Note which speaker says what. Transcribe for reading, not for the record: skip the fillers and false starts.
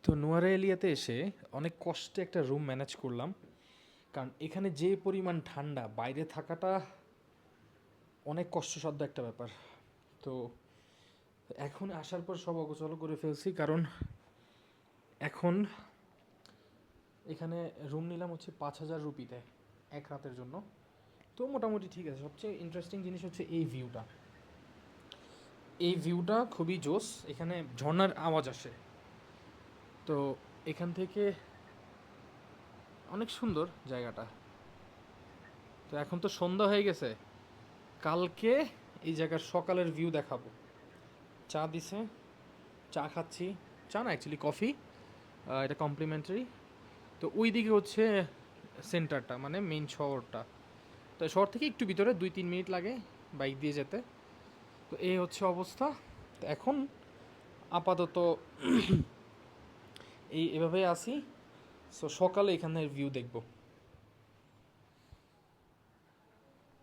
Speaker 1: তো নোয়ারা এলিয়াতে এসে অনেক কষ্টে একটা রুম ম্যানেজ করলাম, কারণ এখানে যে পরিমাণ ঠান্ডা, বাইরে থাকাটা অনেক কষ্টসাধ্য একটা ব্যাপার। তো এখন আসার পর সব অগোছালো করে ফেলছি, কারণ এখন এখানে রুম নিলাম হচ্ছে 5,000 রুপিতে এক রাতের জন্য। তো মোটামুটি ঠিক আছে। সবচেয়ে ইন্টারেস্টিং জিনিস হচ্ছে এই ভিউটা। এই ভিউটা খুবই জোস। এখানে ঝর্ণার আওয়াজ আসে। তো এখান থেকে অনেক সুন্দর জায়গাটা। তো এখন তো সন্ধ্যা হয়ে গেছে, কালকে এই জায়গার সকালের ভিউ দেখাবো। চা দিছে, চা খাচ্ছি। চা না, অ্যাকচুয়ালি কফি, এটা কমপ্লিমেন্টারি। তো ওই দিকে হচ্ছে সেন্টারটা, মানে মেইন শহরটা। তো শহর থেকে একটু ভিতরে 2-3 মিনিট লাগে বাইক দিয়ে যেতে। তো এই হচ্ছে অবস্থা। তো এখন আপাতত এভাবেই আসি। সো সকালে এখানের ভিউ দেখবো।